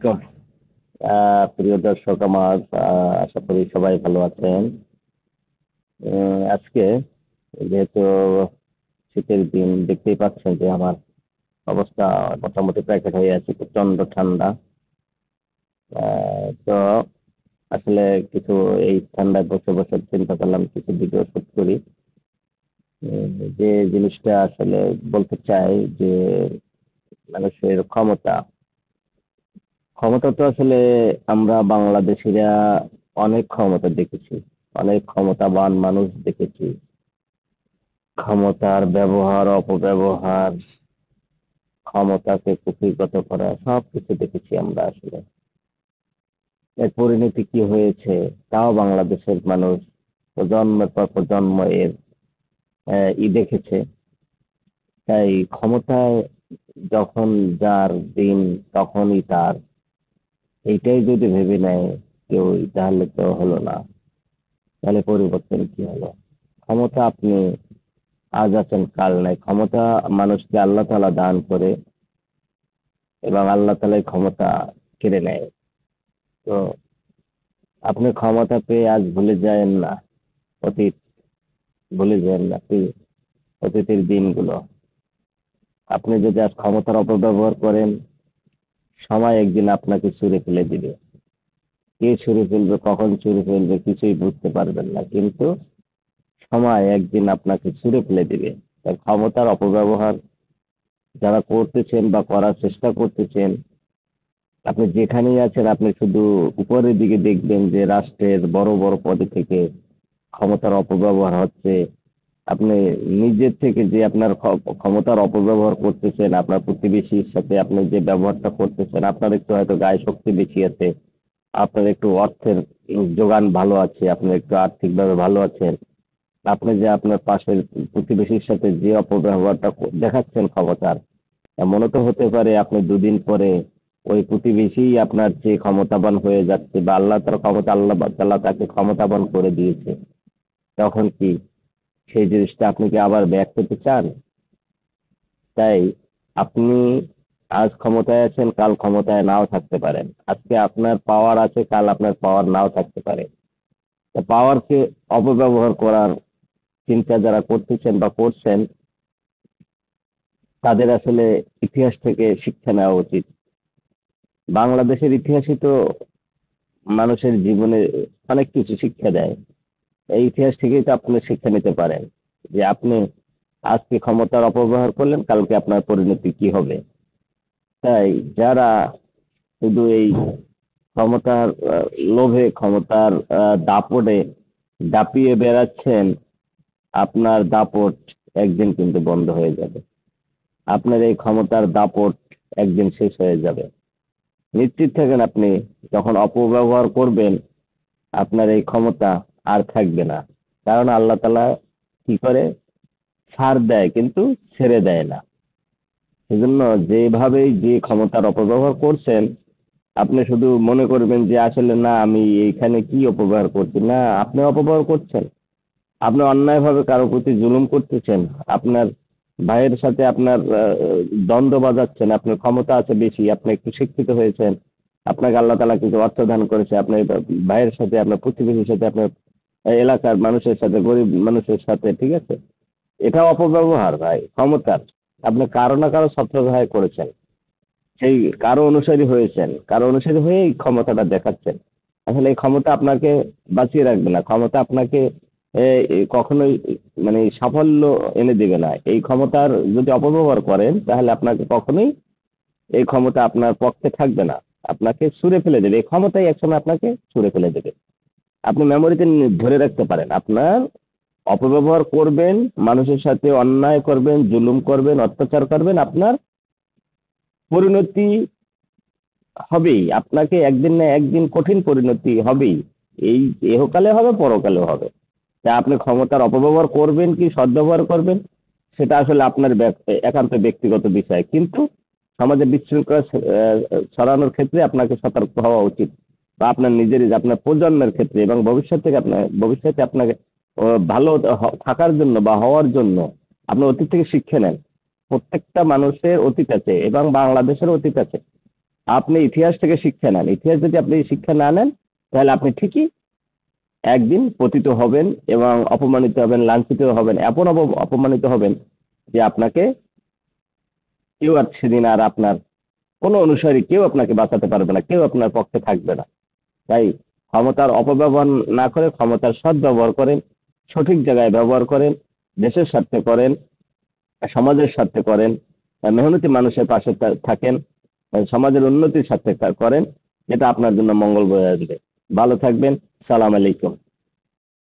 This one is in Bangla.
আলাইকুম। প্রিয় দর্শক আমার, আশা করি সবাই ভালো আছেন। আজকে যেহেতু শীতের দিন, দেখতেই পাচ্ছেন যে আমার অবস্থা মোটামুটি প্যাকেট হয়ে আছে, প্রচন্ড ঠান্ডা। তো আসলে কিছু এই ঠান্ডায় বসে বসে চিন্তা করলাম কিছু ভিডিও শুট করি। যে জিনিসটা আসলে বলতে চাই যে মানুষের ক্ষমতা ক্ষমতা তো আসলে আমরা বাংলাদেশিরা অনেক ক্ষমতা দেখেছি, অনেক ক্ষমতাবান মানুষ দেখেছি। ক্ষমতার ব্যবহার, অপব্যবহার, ক্ষমতাকে কুক্ষিগত করা, সবকিছু দেখেছি আমরা আসলে। এর পরিণতি কি হয়েছে তাও বাংলাদেশের মানুষ প্রজন্মের পর প্রজন্ম এর দেখেছে। তাই ক্ষমতায় যখন যার দিন তখনই তার, এইটাই যদি ভেবে নেয় কেউ, তাহলে তো হলো না। তাহলে পরিবর্তন কি হলো? ক্ষমতা আপনি আজ আছেন কাল নাই, ক্ষমতা মানুষকে আল্লাহ তাআলা দান করে এবং আল্লাহ তাআলাই ক্ষমতা কেড়ে নেয়। তো আপনি ক্ষমতা পেয়ে আজ ভুলে যায়েন না অতীত, ভুলে যায়েন না কি অতীতের দিনগুলো। আপনি যদি আজ ক্ষমতার অপব্যবহার করেন, সময় একদিন আপনাকে ছুঁড়ে ফেলে দিবে। কে ছুঁড়ে ফেলবে, কখন ছুঁড়ে ফেলবে কিছুই বুঝতে পারবেন না, কিন্তু সময় একদিন আপনাকে ছুঁড়ে ফেলে দিবে। তাই ক্ষমতার অপব্যবহার যারা করতেছেন বা করার চেষ্টা করতেছেন, আপনি যেখানেই আছেন আপনি শুধু উপরের দিকে দেখবেন যে রাষ্ট্রের বড় বড় পদে থেকে ক্ষমতার অপব্যবহার হচ্ছে। আপনি নিজের থেকে যে আপনার ক্ষমতার অপব্যবহার করতেছেন, আপনার প্রতিবেশীর সাথে আপনি যে ব্যবহারটা করতেছেন, আপনার একটু হয়তো গায়ে শক্তি বেশি আছে, আপনার একটু অর্থের যোগান ভালো আছে, আপনি একটু আর্থিকভাবে ভালো আছেন, আপনি যে আপনার পাশের প্রতিবেশীর সাথে যে অপব্যবহারটা দেখাচ্ছেন ক্ষমতার, এমনও তো হতে পারে আপনি দুদিন পরে ওই প্রতিবেশী আপনার চেয়ে ক্ষমতাবান হয়ে যাচ্ছে, বা আল্লাহ তার ক্ষমতা, আল্লাহ তাআলা তাকে ক্ষমতাবান করে দিয়েছে। তখন কি সেই জিনিসটা আপনি কি আবার ব্যাক করতে চান? তাই আপনি আজ ক্ষমতায় আছেন, কাল ক্ষমতায় নাও থাকতে পারেন। আজকে আপনার পাওয়ার আছে, কাল আপনার পাওয়ার নাও থাকতে পারে। পাওয়ারকে অপব্যবহার করার চিন্তা যারা করতেছেন বা করছেন, তাদের আসলে ইতিহাস থেকে শিক্ষা নেওয়া উচিত। বাংলাদেশের ইতিহাসই তো মানুষের জীবনে অনেক কিছু শিক্ষা দেয়। এই ইতিহাস থেকেই তো আপনি শিক্ষা নিতে পারেন যে আপনি আজকে ক্ষমতার অপব্যবহার করলেন, কালকে আপনার পরিণতি কি হবে। তাই যারা শুধু এই ক্ষমতার লোভে, ক্ষমতার দাপটে দাপিয়ে বেড়াচ্ছেন, আপনার দাপট একদিন কিন্তু বন্ধ হয়ে যাবে। আপনার এই ক্ষমতার দাপট একদিন শেষ হয়ে যাবে। নিশ্চিত থাকেন, আপনি যখন অপব্যবহার করবেন আপনার এই ক্ষমতা আর থাকবে না। কারণ আল্লাহ তাআলা কি করে, ছাড় দেয় কিন্তু ছেড়ে দেয় না। সেজন্য যেভাবেই যে ক্ষমতার অপব্যবহার করছেন, আপনি শুধু মনে করবেন যে আসলে না, আমি এইখানে কি অপব্যবহার করছি, না আপনি অপব্যবহার করছেন। আপনি অন্যায়ভাবে কারো প্রতি জুলুম করতেছেন, আপনার ভাইয়ের সাথে আপনার দ্বন্দ্ব বাজাচ্ছেন। আপনার ক্ষমতা আছে বেশি, আপনি একটু শিক্ষিত হয়েছেন, আপনাকে আল্লাহ তাআলা কিছু অর্থ দান করেছে, আপনি ভাইয়ের সাথে, আপনার প্রতিবেশীর সাথে, আপনার এলাকার মানুষের সাথে, গরিব মানুষের সাথে, ঠিক আছে, এটা অপব্যবহার ভাই ক্ষমতার। আপনি কারো না কারো ছত্রছায়ায় করেছেন, সেই কারো অনুসারী হয়েছেন, কারো অনুসারী হয়ে এই ক্ষমতাটা দেখাচ্ছেন। আসলে এই ক্ষমতা আপনাকে বাঁচিয়ে রাখবে না, ক্ষমতা আপনাকে কখনোই মানে সাফল্য এনে দেবে না। এই ক্ষমতার যদি অপব্যবহার করেন তাহলে আপনাকে কখনোই এই ক্ষমতা আপনার পক্ষে থাকবে না, আপনাকে ছুঁড়ে ফেলে দেবে। এই ক্ষমতাই একসময় আপনাকে ছুঁড়ে ফেলে দেবে। আপনি মেমোরিতে ধরে রাখতে পারেন, আপনার অপব্যবহার করবেন, মানুষের সাথে অন্যায় করবেন, জুলুম করবেন, অত্যাচার করবেন, আপনার পরিণতি হবেই। আপনাকে একদিন না একদিন কঠিন পরিণতি হবেই। এই ইহকালে হবে, পরকালেও হবে। তা আপনি ক্ষমতার অপব্যবহার করবেন কি সদ্ব্যবহার করবেন, সেটা আসলে আপনার একান্ত ব্যক্তিগত বিষয়, কিন্তু সমাজে বিশৃঙ্খলা ছড়ানোর ক্ষেত্রে আপনাকে সতর্ক হওয়া উচিত। বা আপনার নিজেরই, আপনার প্রজন্মের ক্ষেত্রে এবং ভবিষ্যৎ থেকে আপনার ভবিষ্যতে আপনাকে ভালো থাকার জন্য বা হওয়ার জন্য আপনি অতীত থেকে শিক্ষা নেন। প্রত্যেকটা মানুষের অতীত আছে এবং বাংলাদেশের অতীত আছে। আপনি ইতিহাস থেকে শিক্ষা নেন, ইতিহাস যদি আপনি শিক্ষা না নেন তাহলে আপনি ঠিকই একদিন পতিত হবেন এবং অপমানিত হবেন, লাঞ্ছিত হবেন, এমন অপমানিত হবেন যে আপনাকে কেউ আর সেদিন আর আপনার কোনো অনুসারী কেউ আপনাকে বাঁচাতে পারবে না, কেউ আপনার পক্ষে থাকবে না। তাই ক্ষমতার অপব্যবহার না করে ক্ষমতার সদ্ব্যবহার করেন, সঠিক জায়গায় ব্যবহার করেন, দেশের স্বার্থে করেন, সমাজের স্বার্থে করেন, মেহনতি মানুষের পাশে থাকেন, সমাজের উন্নতির স্বার্থে করেন। এটা আপনার জন্য মঙ্গল বয়ে আসবে। ভালো থাকবেন। সালাম আলাইকুম।